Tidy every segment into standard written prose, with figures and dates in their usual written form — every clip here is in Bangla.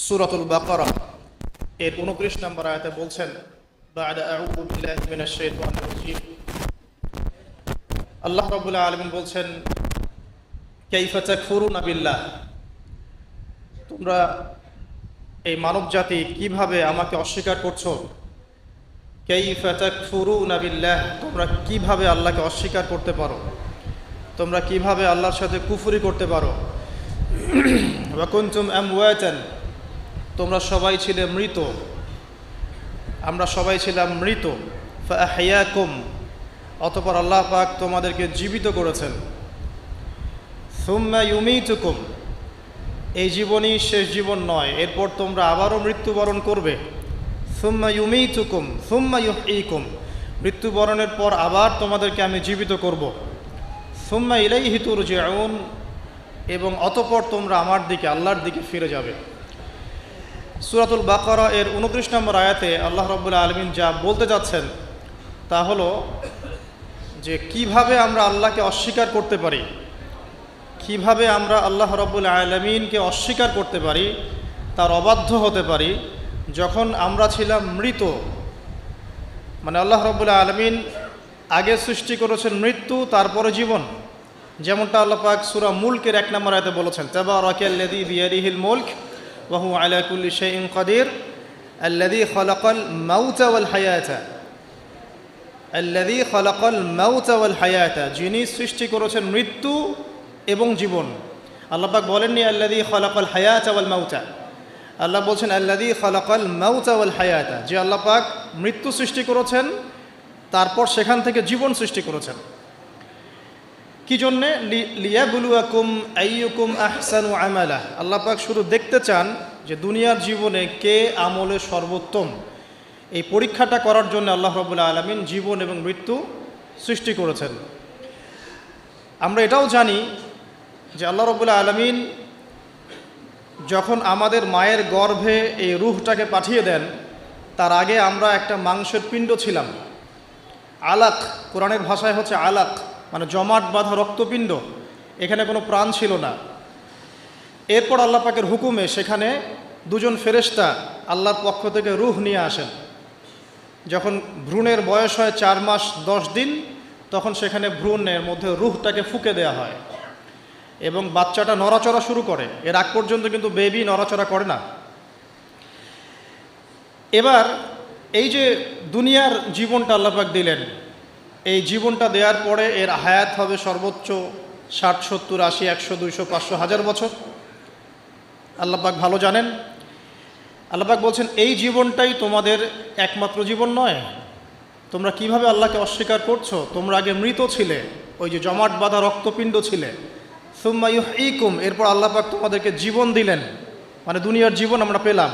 সূরাতুল বাকারা এর 29 নম্বর আয়াতে বলছেন বা'দা আউযু বিল্লাহি মিনাশ শাইতানির রাজীম। আল্লাহ রাব্বুল আলামিন বলছেন কাইফা তাকফুরুনা বিল্লাহ, তোমরা এই মানব জাতি কিভাবে আমাকে অস্বীকার করছো। কাইফা তাকফুরুনা বিল্লাহ, তোমরা কিভাবে আল্লাহকে অস্বীকার করতে পারো, তোমরা কিভাবে আল্লাহর সাথে কুফরি করতে পারো। ওয়া কুনতুম আমওয়াতান, তোমরা সবাই ছিলে মৃত, আমরা সবাই ছিলাম মৃত। ফাআহইয়াকুম, অতঃপর আল্লাহ পাক তোমাদেরকে জীবিত করেছেন। সুম্মা ইউমীতুকুম, এই জীবনই শেষ জীবন নয়, এরপর তোমরা আবারও মৃত্যুবরণ করবে। সুম্মা ইউমীতুকুম সুম্মা ইউহয়ীকুম, মৃত্যুবরণের পর আবার তোমাদেরকে আমি জীবিত করব। সুম্মা ইলাইহি তুরজাউন, এবং অতঃপর তোমরা আমার দিকে, আল্লাহর দিকে ফিরে যাবে। সূরাতুল বাকারা এর 29 নম্বর আয়াতে আল্লাহ রাব্বুল আলামিন যা বলতে যাচ্ছেন তা হলো যে কিভাবে আমরা আল্লাহকে অস্বীকার করতে পারি, কিভাবে আমরা আল্লাহ রাব্বুল আলামিনকে অস্বীকার করতে পারি, তার অবাধ্য হতে পারি যখন আমরা ছিলাম মৃত। মানে আল্লাহ রাব্বুল আলামিন আগে সৃষ্টি করেছেন মৃত্যু, তারপরে জীবন। যেমনটা আল্লাহ পাক সূরা মুলকের 1 নম্বর আয়াতে বলেছেন তাবারাকাল্লাযী বিয়াদিহিল মুলক ওয়া হুয়া আলা কুল্লি শাইইন কাদির আল্লাযী খালাকাল মাউতা ওয়াল হায়াতা, আল্লাযী খালাকাল মাউতা ওয়াল হায়াতা, যিনি সৃষ্টি করেছেন মৃত্যু এবং জীবন। আল্লাহ পাক বলেননি আল্লাযী খালাকাল হায়াতা ওয়াল মাউতা, আল্লাহ বলছেন আল্লাযী খালাকাল মাউতা ওয়াল হায়াতা, যে আল্লাহ পাক মৃত্যু সৃষ্টি করেছেন তারপর সেখান থেকে জীবন সৃষ্টি করেছেন। কি জন্যে? লিয়াবলুয়াকুম আইয়ুকুম আহসানু আমালা, আল্লাহ পাক শুধু দেখতে চান যে দুনিয়ার জীবনে কে আমলে সর্বোত্তম। এই পরীক্ষাটা করার জন্য আল্লাহ রাব্বুল আলামিন জীবন এবং মৃত্যু সৃষ্টি করেছেন। আমরা এটাও জানি যে আল্লাহ রাব্বুল আলামিন যখন আমাদের মায়ের গর্ভে এই রূহটাকে পাঠিয়ে দেন, তার আগে আমরা একটা মাংসের পিণ্ড ছিলাম। আলাক, কোরআনের ভাষায় হচ্ছে আলাক, মানে জমাট বাঁধা রক্তপিণ্ড, এখানে কোনো প্রাণ ছিল না। এরপর আল্লাহ পাকের হুকুমে সেখানে দুজন ফেরেশতা আল্লাহর পক্ষ থেকে রূহ নিয়ে আসেন। যখন ভ্রূণের বয়স হয় 4 মাস 10 দিন, তখন সেখানে ভ্রূণের মধ্যে রূহটাকে ফুঁকে দেওয়া হয় এবং বাচ্চাটা নড়াচড়া শুরু করে। এর আগ পর্যন্ত কিন্তু বেবি নড়াচড়া করে না। এবার এই যে দুনিয়ার জীবনটা আল্লাহ পাক দিলেন, এই জীবনটা দেওয়ার পরে এর হায়াত হবে সর্বোচ্চ 60, 70, 80, 100, 200, 500, 1000 বছর। আল্লাহ পাক ভালো জানেন। আল্লাহ পাক বলছেন এই জীবনটাই তোমাদের একমাত্র জীবন নয়। তোমরা কিভাবে আল্লাহকে অস্বীকার করছো? তোমরা আগে মৃত ছিলে, ওই যে জমাট বাঁধা রক্তপিণ্ড ছিলে। সুম্মা ইউহয়ীকুম, এরপর আল্লাহ পাক তোমাদেরকে জীবন দিলেন, মানে দুনিয়ার জীবন আমরা পেলাম।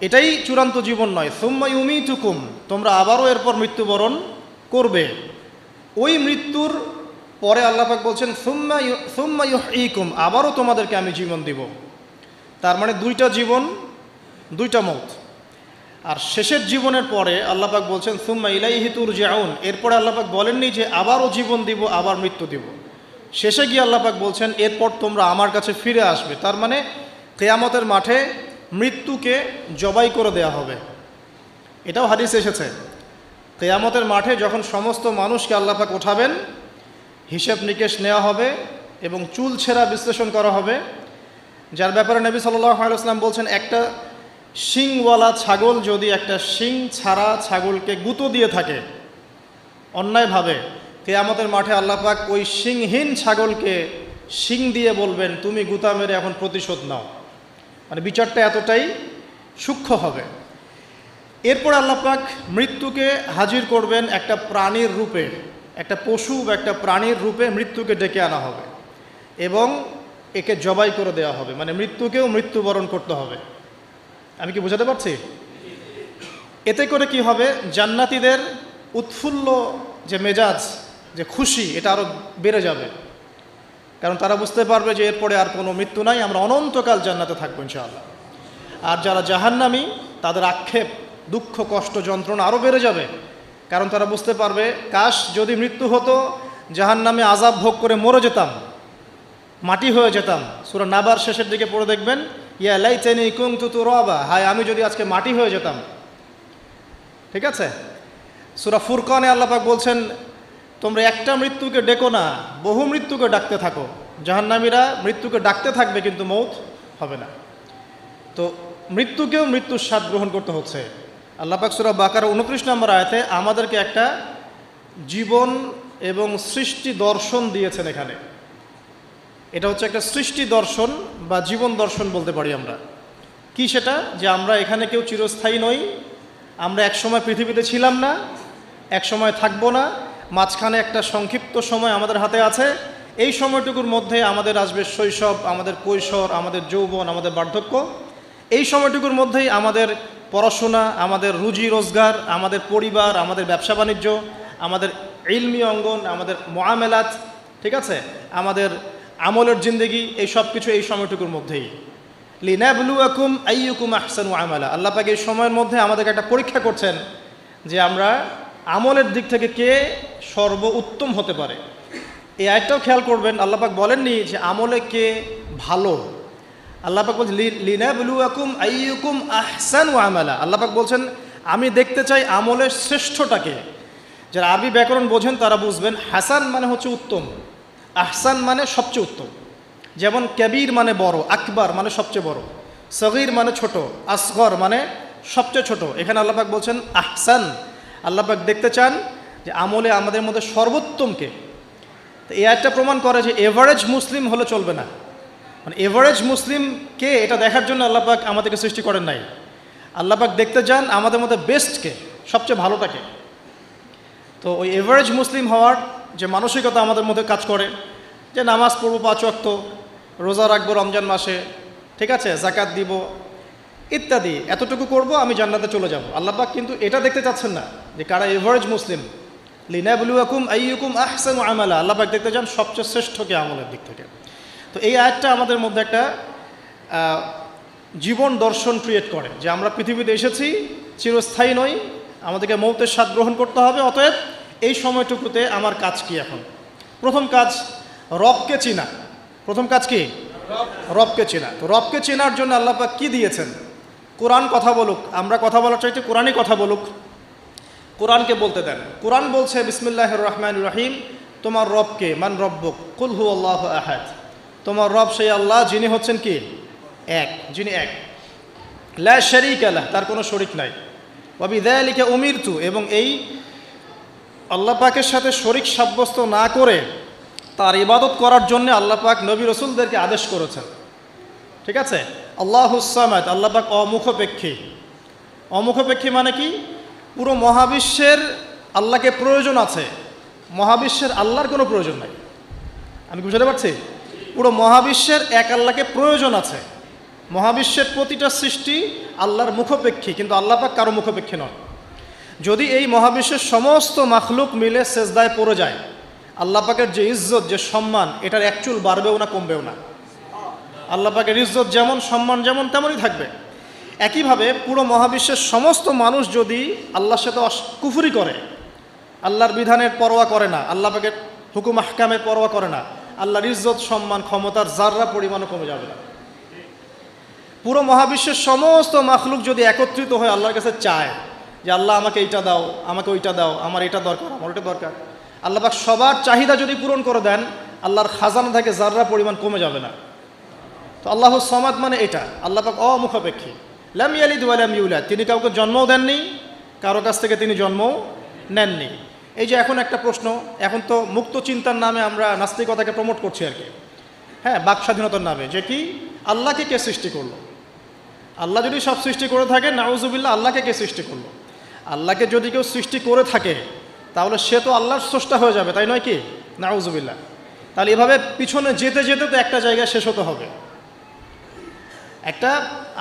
এটাই চূড়ান্ত জীবন নয়। সুম্মা ইউমীতুকুম, তোমরা আবারও এরপর মৃত্যুবরণ করবে। ওই মৃত্যুর পরে আল্লাহ পাক বলছেন সুম্মা ইউহয়ীকুম, আবারও তোমাদেরকে আমি জীবন দিব। তার মানে 2টা জীবন, 2টা মৌত। আর শেষের জীবনের পরে আল্লাহ পাক বলছেন সুম্মা ইলাইহি তুরজাউন, এরপরে আল্লাহ পাক বলেননি যে আবারও জীবন দিব, আবার মৃত্যু দিব। শেষে গিয়ে আল্লাহ পাক বলছেন এরপর তোমরা আমার কাছে ফিরে আসবে। তার মানে কিয়ামতের মাঠে মৃত্যুকে জবাই করে দেয়া হবে। এটাও হাদিসে এসেছে, কিয়ামতের মাঠে যখন সমস্ত মানুষকে আল্লাহ পাক ওঠাবেন, হিসাব নিকেশ নেওয়া হবে এবং চুল ছেঁড়া বিশ্লেষণ করা হবে। যার ব্যাপারে নবী সাল্লাল্লাহু আলাইহি ওয়াসাল্লাম বলছেন একটা শিংওয়ালা ছাগল যদি একটা শিং ছাড়া ছাগলকে গুঁতো দিয়ে থাকে অন্যায়ভাবে, কিয়ামতের মাঠে আল্লাহ পাক ওই শিংহীন ছাগলকে শিং দিয়ে বলবেন তুমি গুঁতা মেরে এখন প্রতিশোধ নাও। মানে বিচারটা এতটাই সূক্ষ্ম হবে। এরপর আল্লাহ পাক মৃত্যুকে হাজির করবেন একটা প্রাণীর রূপে, একটা পশু বা একটা প্রাণীর রূপে মৃত্যুকে ডেকে আনা হবে এবং একে জবাই করে দেওয়া হবে। মানে মৃত্যুকেও মৃত্যুবরণ করতে হবে। আমি কি বোঝাতে পারছি? এতে করে কি হবে? জান্নাতীদের উৎফুল্ল যে মেজাজ, যে খুশি, এটা আরও বেড়ে যাবে। কারণ তারা বুঝতে পারবে যে এরপরে আর কোনো মৃত্যু নাই, আমরা অনন্তকাল জান্নাতে থাকবো ইনশাআল্লাহ। আর যারা জাহান্নামী, তাদের আক্ষেপ, দুঃখ, কষ্ট, যন্ত্রণা আরও বেড়ে যাবে। কারণ তারা বুঝতে পারবে কাশ যদি মৃত্যু হতো, জাহান্নামে আযাব ভোগ করে মরে যেতাম, মাটি হয়ে যেতাম। সূরা নাবার শেষের দিকে পড়ে দেখবেন, ইয়া লাইতানি কুনতু তুরাবা, হায় আমি যদি আজকে মাটি হয়ে যেতাম। ঠিক আছে, সূরা ফুরকানে আল্লাহ পাক বলছেন, তোমরা একটা মৃত্যুকে ডেকো না, বহু মৃত্যুকে ডাকতে থাকো। জাহান্নামীরা মৃত্যুকে ডাকতে থাকবে কিন্তু মৌত হবে না। তো মৃত্যুকেও মৃত্যুর স্বাদ গ্রহণ করতে হচ্ছে। আল্লাহ পাক সূরা বাকারা 29 নম্বর আয়াতে আমাদেরকে একটা জীবন এবং সৃষ্টি দর্শন দিয়েছেন এখানে। এটা হচ্ছে একটা সৃষ্টি দর্শন বা জীবন দর্শন বলতে পারি আমরা। কি সেটা? যে আমরা এখানে কেউ চিরস্থায়ী নই, আমরা একসময় পৃথিবীতে ছিলাম না, একসময় থাকবো না, মাঝখানে একটা সংক্ষিপ্ত সময় আমাদের হাতে আছে। এই সময়টুকুর মধ্যে আমাদের আসবে শৈশব, আমাদের কৈশোর, আমাদের যৌবন, আমাদের বার্ধক্য। এই সময়টুকুর মধ্যেই আমাদের পড়াশোনা, আমাদের রুজি রোজগার, আমাদের পরিবার, আমাদের ব্যবসা বাণিজ্য, আমাদের ইলমি অঙ্গন, আমাদের মুআমালাত, ঠিক আছে, আমাদের আমলের জিন্দেগি, এই সব কিছু এই সময়টুকুর মধ্যেই। লিনাবলুয়াকুম আইয়ুকুম আহসানু আমালা, আল্লাহ পাক এই সময়ের মধ্যে আমাদেরকে একটা পরীক্ষা করছেন যে আমরা আমলের দিক থেকে কে সর্ব উত্তম হতে পারে। এই আয়াতটাও খেয়াল করবেন, আল্লাহ পাক বলেননি যে আমলে কে ভালো। আল্লাহ পাক বলছেন লিনাবলুয়াকুম আইয়ুকুম আহসানু আমালা। আল্লাহ পাক বলছেন আমি দেখতে চাই আমলের শ্রেষ্ঠটাকে। যারা আরবি ব্যাকরণ বোঝেন তারা বুঝবেন, হাসান মানে হচ্ছে উত্তম, আহসান মানে সবচেয়ে উত্তম। যেমন কবির মানে বড়, আকবার মানে সবচেয়ে বড়, সগীর মানে ছোট, আসগর মানে সবচেয়ে ছোট। এখানে আল্লাহ পাক বলছেন আহসান। আল্লাহ পাক দেখতে চান যে আমলে আমাদের মধ্যে সর্বোত্তমকে। তো এই আয়াতটা প্রমাণ করে যে এভারেজ মুসলিম হলে চলবে না। মানে এভারেজ মুসলিম কে এটা দেখার জন্য আল্লাহ পাক আমাদেরকে সৃষ্টি করেন নাই। আল্লাহ পাক দেখতে চান আমাদের মধ্যে বেস্টকে, সবচেয়ে ভালোটাকে। তো ওই এভারেজ মুসলিম হওয়ার যে মানসিকতা আমাদের মধ্যে কাজ করে, যে নামাজ পড়বো 5 ওয়াক্ত, রোজা রাখবো রমজান মাসে, ঠিক আছে, যাকাত দিব ইত্যাদি, এতটুকু করব আমি জান্নাতে চলে যাব। আল্লাহ পাক কিন্তু এটা দেখতে চাচ্ছেন না যে কারা এভারেজ মুসলিম। লিনাবলুয়াকুম আইয়ুকুম আহসানু আমালা, আল্লাহ পাক দেখতে চান সবচেয়ে শ্রেষ্ঠকে আমলের দিক থেকে। তো এই আয়াতটা আমাদের মধ্যে একটা জীবন দর্শন ক্রিয়েট করে যে আমরা পৃথিবীতে এসেছি, চিরস্থায়ী নই, আমাদেরকে মৌতের স্বাদ গ্রহণ করতে হবে। অতএব এই সময়টুকুতে আমার কাজ কি? এখন প্রথম কাজ রবকে চিনা। প্রথম কাজ কি? রবকে চেনা। তো রবকে চেনার জন্য আল্লাহ পাক কি দিয়েছেন? কোরআন কথা বলুক, আমরা কথা বলার চাইতে কোরআনই কথা বলুক, কোরআনকে বলতে দেন। কোরআন বলছে বিসমিল্লাহির রহমানির রহিম, তোমার রবকে, মান রব্বুক, কুল হুয়াল্লাহু আহাদ। তোমার রব সেই আল্লাহ যিনি হচ্ছেন কি? এক, যিনি এক, লা শারীকা লাহ, তার কোনো শরীক নাই। ওয়া বিযালিকা উমিরতু, এবং এই আল্লাহ পাকের সাথে শরীক সাব্যস্ত না করে তার ইবাদত করার জন্য আল্লাহ পাক নবী রসুলদেরকে আদেশ করেছেন। ঠিক আছে, আল্লাহুস সামাদ, আল্লাহ পাক অমুখপেক্ষী। অমুখপেক্ষী মানে কি? পুরো মহাবিশ্বের আল্লাহকে প্রয়োজন আছে, মহাবিশ্বের আল্লাহর কোনো প্রয়োজন নাই। আমি কি বুঝতে পারছি? পুরো মহাবিশ্বের এক আল্লাহকে প্রয়োজন আছে। মহাবিশ্বের প্রতিটা সৃষ্টি আল্লাহর মুখপেক্ষী, কিন্তু আল্লাহ পাক কারো মুখপেক্ষী নন। যদি এই মহাবিশ্বের সমস্ত মাখলুক মিলে সেজদায় পড়ে যায়, আল্লাহ পাকের যে ইজ্জত, যে সম্মান, এটার এক চুল বাড়বেও না কমবেও না। আল্লাহ পাকের ইজ্জত যেমন, সম্মান যেমন, তেমনই থাকবে। একইভাবে পুরো মহাবিশ্বের সমস্ত মানুষ যদি আল্লাহর সাথে কুফরি করে, আল্লাহর বিধানের পরোয়া করে না, আল্লাহ পাকের হুকুম আহকামের পরোয়া করে না, আল্লাহর ইজ্জত, সম্মান, ক্ষমতার যাররা পরিমাণও কমে যাবে না। পুরো মহাবিশ্বের সমস্ত মাখলুক যদি একত্রিত হয়ে আল্লাহর কাছে চায় যে আল্লাহ আমাকে এইটা দাও, আমাকে ওইটা দাও, আমার এটা দরকার, আমার ওইটা দরকার, আল্লাহ পাক সবার চাহিদা যদি পূরণ করে দেন, আল্লাহর খাজানা থেকে যাররা পরিমাণ কমে যাবে না। তো আল্লাহুস সামাদ মানে এটা, আল্লাহ পাক অমুখাপেক্ষী। লাম ইয়ালিদ ওয়া লাম ইউলাদ, তিনি কাউকে জন্মও দেননি, কারো কাছ থেকে তিনি জন্মও নেননি। এই যে এখন একটা প্রশ্ন, এখন তো মুক্ত চিন্তার নামে আমরা নাস্তিকতাকে প্রমোট করছি আর কি, হ্যাঁ, বাক স্বাধীনতার নামে, যে কি আল্লাহকে কে সৃষ্টি করলো? আল্লাহ যদি সব সৃষ্টি করে থাকে, নাউজুবিল্লাহ, আল্লাহকে কে সৃষ্টি করলো? আল্লাহকে যদি কেউ সৃষ্টি করে থাকে তাহলে সে তো আল্লাহর স্রষ্টা হয়ে যাবে, তাই নয় কি? নাউজুবিল্লাহ। তাহলে এভাবে পিছনে যেতে যেতে তো একটা জায়গায় শেষ হতে হবে। একটা,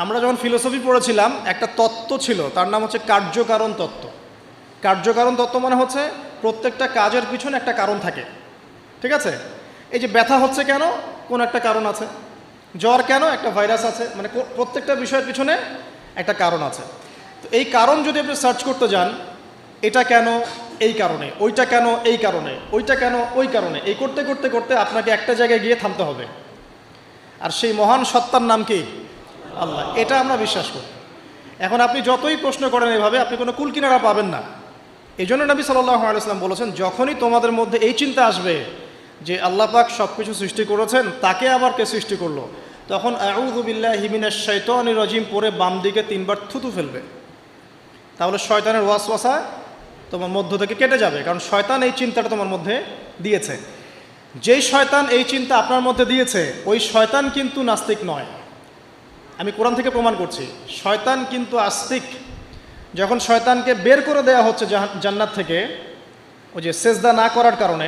আমরা যখন ফিলোসফি পড়েছিলাম, একটা তত্ত্ব ছিল, তার নাম হচ্ছে কার্যকারণ তত্ত্ব। কার্যকারণ তত্ত্ব মানে হচ্ছে প্রত্যেকটা কাজের পিছনে একটা কারণ থাকে। ঠিক আছে, এই যে ব্যথা হচ্ছে কেন? কোন একটা কারণ আছে। জ্বর কেন? একটা ভাইরাস আছে। মানে প্রত্যেকটা বিষয়ের পিছনে একটা কারণ আছে। তো এই কারণ যদি আপনি সার্চ করতে যান, এটা কেন? এই কারণে। ওইটা কেন? এই কারণে। ওইটা কেন? ওই কারণে। এই করতে করতে করতে আপনাকে একটা জায়গায় গিয়ে থামতে হবে। আর সেই মহান সত্তার নাম কি? আল্লাহ। এটা আমরা বিশ্বাস করি। এখন আপনি যতই প্রশ্ন করেন এভাবে, আপনি কোনো কুলকিনারা পাবেন না। এই জন্য নবী সাল্লাল্লাহু আলাইহি ওয়াসাল্লাম বলেছেন, যখনই তোমাদের মধ্যে এই চিন্তা আসবে যে আল্লাহ পাক সব কিছু সৃষ্টি করেছেন, তাকে আবার কে সৃষ্টি করলো, তখন আউযু বিল্লাহি মিনাশ শাইতানির রাজিম পরে বাম দিকে 3 বার থুতু ফেলবে। তাহলে শয়তানের ওয়াসওয়াসা তোমার মধ্য থেকে কেটে যাবে, কারণ শয়তান এই চিন্তাটা তোমার মধ্যে দিয়েছে। যেই শয়তান এই চিন্তা আপনার মধ্যে দিয়েছে, ওই শয়তান কিন্তু নাস্তিক নয়। আমি কোরআন থেকে প্রমাণ করছি, শয়তান কিন্তু আস্তিক। যখন শয়তানকে বের করে দেওয়া হচ্ছে জান্নাত থেকে, ওই যে সেজদা না করার কারণে,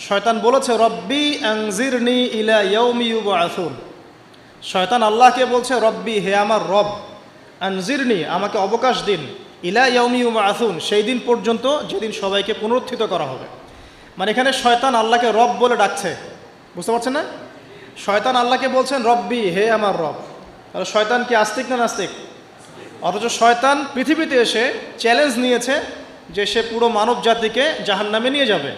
শয়তান বলেছে রব্বি আনজিরনি ইলা ইয়াউমি ইউবআসুন। শয়তান আল্লাহকে বলছে রব্বি, হে আমার রব, আনজিরনি, আমাকে অবকাশ দিন, ইলা ইয়াউমি ইউবআসুন, সেই দিন পর্যন্ত যেদিন সবাইকে পুনরুত্থিত করা হবে। মানে এখানে শয়তান আল্লাহকে রব বলে ডাকছে, বুঝতে পারছেন না? শয়তান আল্লাহকে বলছেন রব্বি, হে আমার রব। তাহলে শয়তান কি আস্তিক না নাস্তিক? অথচ শয়তান পৃথিবীতে এসে চ্যালেঞ্জ নিয়েছে যে সে পুরো মানব জাতিকে জাহান্নামে নিয়ে যাবে।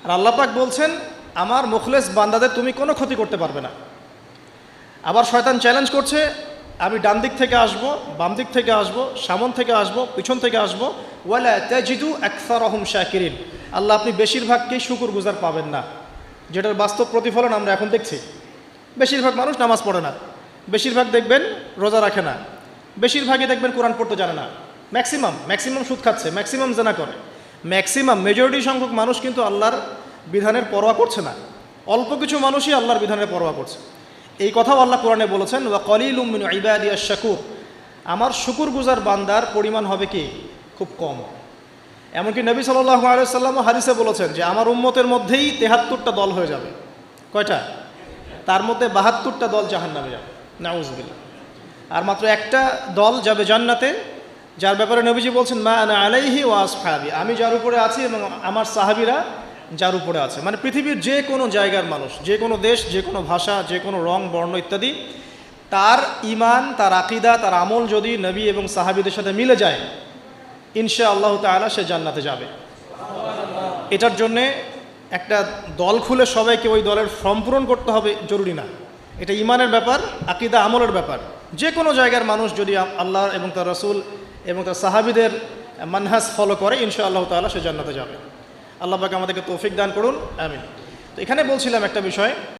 আর আল্লাহ পাক বলছেন আমার মুখলেস বান্দাদের তুমি কোনো ক্ষতি করতে পারবে না। আবার শয়তান চ্যালেঞ্জ করছে, আমি ডান দিক থেকে আসবো, বাম দিক থেকে আসবো, সামন থেকে আসবো, পিছন থেকে আসবো, ওয়ালা তাজিদু আকসারহুম শাকিরিন। আল্লাহ, আপনি বেশিরভাগকেই শুকরগুজার পাবেন না, যেটার বাস্তব প্রতিফলন আমরা এখন দেখছি। বেশিরভাগ মানুষ নামাজ পড়ে না, বেশিরভাগ দেখবেন রোজা রাখে না, বেশিরভাগই দেখবেন কোরআন পড়তে জানে না, ম্যাক্সিমাম সুদ খাচ্ছে, ম্যাক্সিমাম জেনা করে, মেজরিটি সংখ্যক মানুষ কিন্তু আল্লাহর বিধানের পরোয়া করছে না। অল্প কিছু মানুষই আল্লাহর বিধানের পরোয়া করছে। এই কথাও আল্লাহ কোরআনে বলেছেন, ওয়া কলিলুম মিন ইবাদিয়াশ শাকুর, আমার শুকরগুজার বান্দার পরিমাণ হবে কি? খুব কম। এমনকি নবী সাল্লাল্লাহু আলাইহি ওয়াসাল্লাম হাদিসে বলেছেন যে আমার উম্মতের মধ্যেই 73টা দল হয়ে যাবে। কয়টা? তার মধ্যে 72টা দল জাহান্নামে যাবে, নাউযুবিল্লাহ। আর মাত্র একটা দল যাবে জান্নাতে, যার ব্যাপারে নবীজি বলছেন মা আনা আলাইহি ওয়া আসহাবি, আমি যার উপরে আছি এবং আমার সাহাবীরা যার উপরে আছে। মানে পৃথিবীর যে কোনো জায়গার মানুষ, যে কোনো দেশ, যে কোনো ভাষা, যে কোনো রং বর্ণ ইত্যাদি, তার ঈমান, তার আকীদা, তার আমল যদি নবী এবং সাহাবীদের সাথে মিলে যায়, ইনশাআল্লাহ তাআলা সে জান্নাতে যাবে। এটার জন্যে একটা দল খুলে সবাইকে ওই দলের ফর্ম পূরণ করতে হবে জরুরি না। এটা ঈমানের ব্যাপার, আকীদা আমলের ব্যাপার। যে কোনো জায়গার মানুষ যদি আল্লাহ এবং তার রাসূল এবং তার সাহাবীদের মানহাজ ফলো করে, ইনশাআল্লাহ তাআলা সে জান্নাতে যাবে। আল্লাহ পাক আমাদেরকে তৌফিক দান করুন, আমিন। তো এখানে বলছিলাম একটা বিষয়,